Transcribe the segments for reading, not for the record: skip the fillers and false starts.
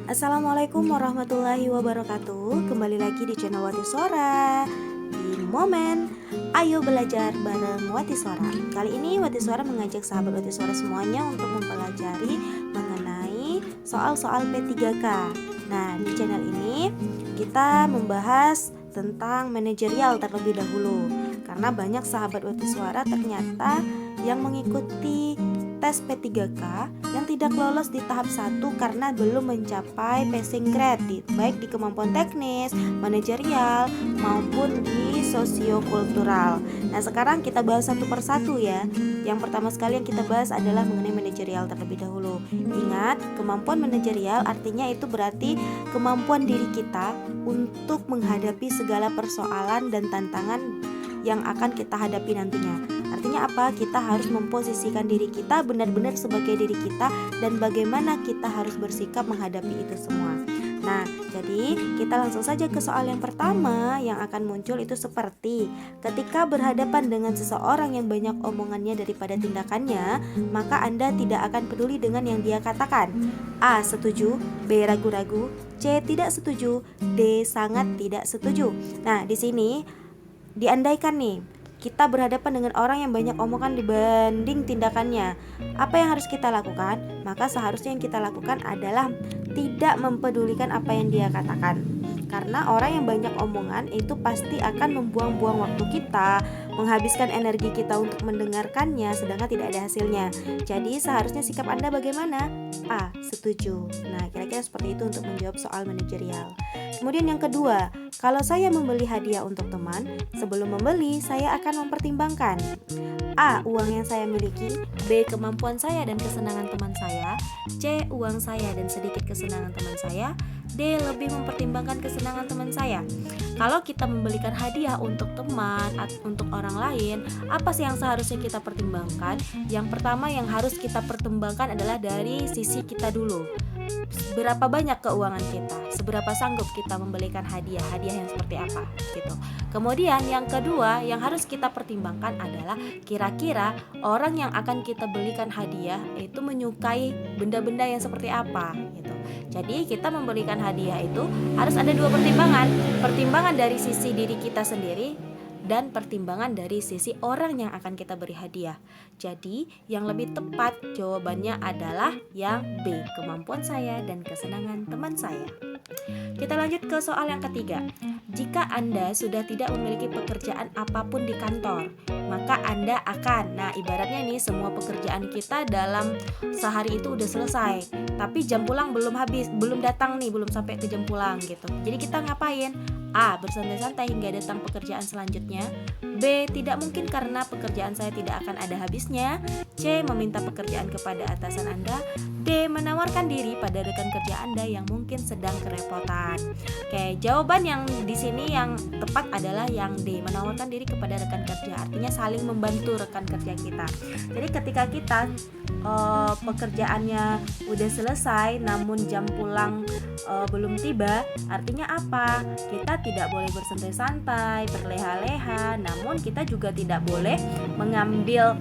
Assalamualaikum warahmatullahi wabarakatuh. Kembali lagi di channel Wati Suara. Di momen Ayo Belajar bareng Wati Suara. Kali ini Wati Suara mengajak sahabat Wati Suara semuanya untuk mempelajari mengenai soal-soal P3K. Nah, di channel ini kita membahas tentang manajerial terlebih dahulu. Karena banyak sahabat Wati Suara ternyata yang mengikuti tes P3K yang tidak lolos di tahap 1 karena belum mencapai passing grade baik di kemampuan teknis, manajerial maupun di sosiokultural. Nah, sekarang kita bahas satu persatu ya. Yang pertama sekali yang kita bahas adalah mengenai manajerial terlebih dahulu. Ingat, kemampuan manajerial artinya itu berarti kemampuan diri kita untuk menghadapi segala persoalan dan tantangan yang akan kita hadapi nantinya. Artinya apa? Kita harus memposisikan diri kita benar-benar sebagai diri kita dan bagaimana kita harus bersikap menghadapi itu semua. Nah, jadi kita langsung saja ke soal yang pertama yang akan muncul itu seperti ketika berhadapan dengan seseorang yang banyak omongannya daripada tindakannya, maka Anda tidak akan peduli dengan yang dia katakan. A. Setuju, B. Ragu-ragu, C. Tidak setuju, D. Sangat tidak setuju. Nah, di sini diandaikan nih kita berhadapan dengan orang yang banyak omongan dibanding tindakannya. Apa yang harus kita lakukan? Maka seharusnya yang kita lakukan adalah tidak mempedulikan apa yang dia katakan. Karena orang yang banyak omongan itu pasti akan membuang-buang waktu kita, menghabiskan energi kita untuk mendengarkannya, sedangkan tidak ada hasilnya. Jadi seharusnya sikap Anda bagaimana? A. Setuju. Nah, kira-kira seperti itu untuk menjawab soal manajerial. Kemudian yang kedua, kalau saya membeli hadiah untuk teman, sebelum membeli saya akan mempertimbangkan A. Uang yang saya miliki, B. Kemampuan saya dan kesenangan teman saya, C. Uang saya dan sedikit kesenangan teman saya, D. Lebih mempertimbangkan kesenangan teman saya. Kalau kita membelikan hadiah untuk teman atau untuk orang lain, apa sih yang seharusnya kita pertimbangkan? Yang pertama yang harus kita pertimbangkan adalah dari sisi kita dulu. Berapa banyak keuangan kita, seberapa sanggup kita membelikan hadiah yang seperti apa gitu. Kemudian yang kedua yang harus kita pertimbangkan adalah kira-kira orang yang akan kita belikan hadiah itu menyukai benda-benda yang seperti apa gitu. Jadi kita memberikan hadiah itu harus ada dua pertimbangan. Pertimbangan dari sisi diri kita sendiri dan pertimbangan dari sisi orang yang akan kita beri hadiah. Jadi yang lebih tepat jawabannya adalah yang B, kemampuan saya dan kesenangan teman saya. Kita lanjut ke soal yang ketiga. Jika Anda sudah tidak memiliki pekerjaan apapun di kantor, maka Anda akan, nah ibaratnya nih semua pekerjaan kita dalam sehari itu udah selesai, tapi jam pulang belum habis, belum datang nih, belum sampai ke jam pulang gitu. Jadi kita ngapain? A. Bersantai-santai hingga datang pekerjaan selanjutnya, B. Tidak mungkin karena pekerjaan saya tidak akan ada habisnya, C. Meminta pekerjaan kepada atasan Anda, D. Menawarkan diri pada rekan kerja Anda yang mungkin sedang kerepotan. Oke, jawaban yang di sini yang tepat adalah yang D. Menawarkan diri kepada rekan kerja, artinya saling membantu rekan kerja kita. Jadi ketika kita pekerjaannya udah selesai namun jam pulang belum tiba, artinya apa? Kita tidak boleh bersantai-santai, berleha-leha, namun kita juga tidak boleh mengambil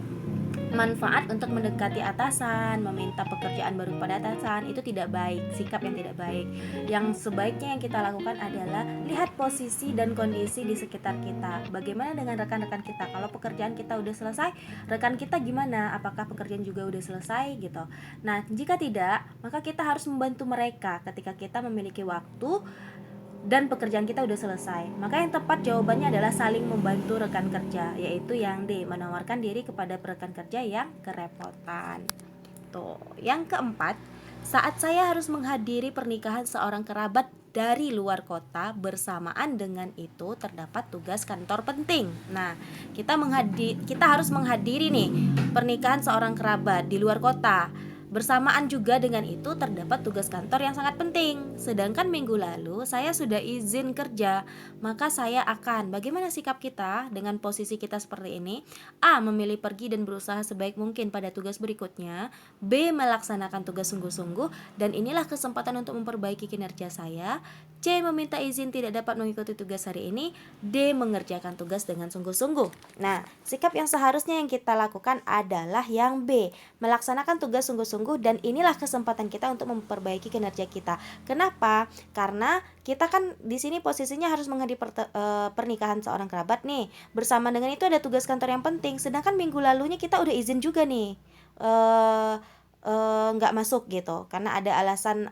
manfaat untuk mendekati atasan, meminta pekerjaan baru pada atasan. Itu tidak baik, sikap yang tidak baik. Yang sebaiknya yang kita lakukan adalah lihat posisi dan kondisi di sekitar kita. Bagaimana dengan rekan-rekan kita? Kalau pekerjaan kita udah selesai, rekan kita gimana? Apakah pekerjaan juga udah selesai gitu? Nah, jika tidak, maka kita harus membantu mereka ketika kita memiliki waktu dan pekerjaan kita udah selesai. Maka yang tepat jawabannya adalah saling membantu rekan kerja, yaitu yang D, menawarkan diri kepada rekan kerja yang kerepotan. Tuh. Yang keempat, saat saya harus menghadiri pernikahan seorang kerabat dari luar kota, bersamaan dengan itu terdapat tugas kantor penting. Nah, kita harus menghadiri nih pernikahan seorang kerabat di luar kota. Bersamaan juga dengan itu terdapat tugas kantor yang sangat penting. Sedangkan minggu lalu saya sudah izin kerja, maka saya akan, bagaimana sikap kita dengan posisi kita seperti ini? A. Memilih pergi dan berusaha sebaik mungkin pada tugas berikutnya, B. Melaksanakan tugas sungguh-sungguh dan inilah kesempatan untuk memperbaiki kinerja saya, C. Meminta izin tidak dapat mengikuti tugas hari ini, D. Mengerjakan tugas dengan sungguh-sungguh. Nah, sikap yang seharusnya yang kita lakukan adalah yang B, melaksanakan tugas sungguh-sungguh sungguh-sungguh, dan inilah kesempatan kita untuk memperbaiki kinerja kita. Kenapa? Karena kita kan di sini posisinya harus menghadiri pernikahan seorang kerabat nih. Bersama dengan itu ada tugas kantor yang penting. Sedangkan minggu lalunya kita udah izin juga nih. Nggak masuk gitu karena ada alasan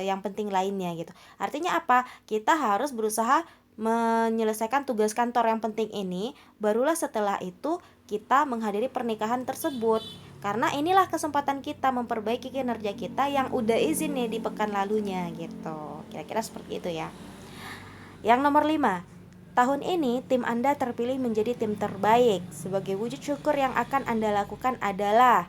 yang penting lainnya gitu. Artinya apa? Kita harus berusaha menyelesaikan tugas kantor yang penting ini, barulah setelah itu kita menghadiri pernikahan tersebut. Karena inilah kesempatan kita memperbaiki kinerja kita yang udah izin nih di pekan lalunya gitu. Kira-kira seperti itu ya. Yang nomor 5, tahun ini tim Anda terpilih menjadi tim terbaik. Sebagai wujud syukur yang akan Anda lakukan adalah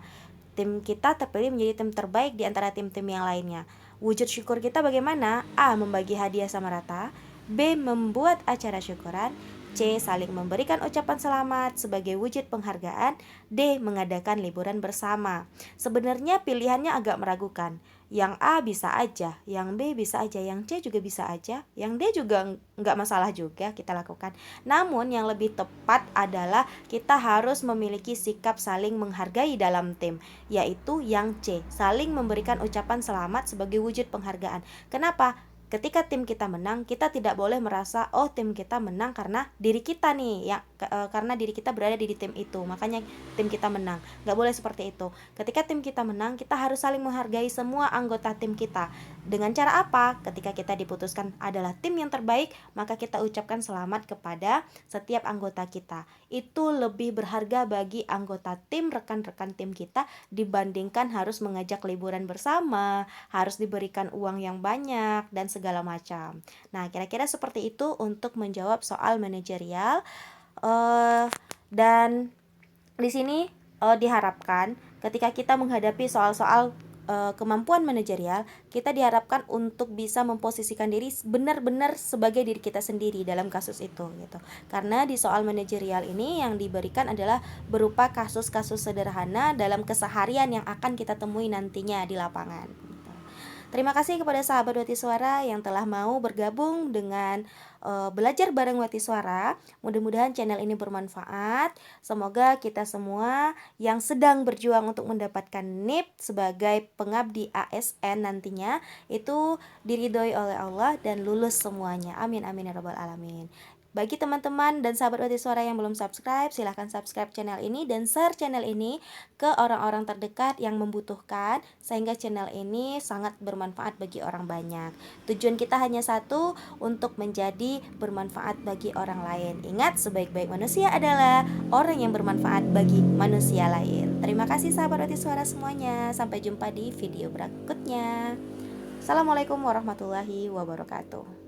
tim kita terpilih menjadi tim terbaik di antara tim-tim yang lainnya. Wujud syukur kita bagaimana? A. Membagi hadiah sama rata. B. Membuat acara syukuran. C. Saling memberikan ucapan selamat sebagai wujud penghargaan. D. Mengadakan liburan bersama. Sebenarnya pilihannya agak meragukan. Yang A bisa aja, yang B bisa aja, yang C juga bisa aja, yang D juga nggak masalah juga kita lakukan. Namun yang lebih tepat adalah kita harus memiliki sikap saling menghargai dalam tim, yaitu yang C, saling memberikan ucapan selamat sebagai wujud penghargaan. Kenapa? Ketika tim kita menang, kita tidak boleh merasa oh tim kita menang karena diri kita nih ya, karena diri kita berada di tim itu, makanya tim kita menang. Nggak boleh seperti itu. Ketika tim kita menang, kita harus saling menghargai semua anggota tim kita. Dengan cara apa? Ketika kita diputuskan adalah tim yang terbaik, maka kita ucapkan selamat kepada setiap anggota kita. Itu lebih berharga bagi anggota tim, rekan-rekan tim kita, dibandingkan harus mengajak liburan bersama, harus diberikan uang yang banyak dan segala macam. Nah, kira-kira seperti itu untuk menjawab soal manajerial. Dan di sini diharapkan ketika kita menghadapi soal-soal kemampuan manajerial, kita diharapkan untuk bisa memposisikan diri benar-benar sebagai diri kita sendiri dalam kasus itu gitu. Karena di soal manajerial ini yang diberikan adalah berupa kasus-kasus sederhana dalam keseharian yang akan kita temui nantinya di lapangan. Terima kasih kepada sahabat Wati Suara yang telah mau bergabung dengan belajar bareng Wati Suara. Mudah-mudahan channel ini bermanfaat. Semoga kita semua yang sedang berjuang untuk mendapatkan NIP sebagai pengabdi ASN nantinya itu diridhoi oleh Allah dan lulus semuanya. Amin amin ya rabbal alamin. Bagi teman-teman dan sahabat Wati Suara yang belum subscribe, silahkan subscribe channel ini dan share channel ini ke orang-orang terdekat yang membutuhkan, sehingga channel ini sangat bermanfaat bagi orang banyak. Tujuan kita hanya satu, untuk menjadi bermanfaat bagi orang lain. Ingat, sebaik-baik manusia adalah orang yang bermanfaat bagi manusia lain. Terima kasih sahabat Wati Suara semuanya. Sampai jumpa di video berikutnya. Assalamualaikum warahmatullahi wabarakatuh.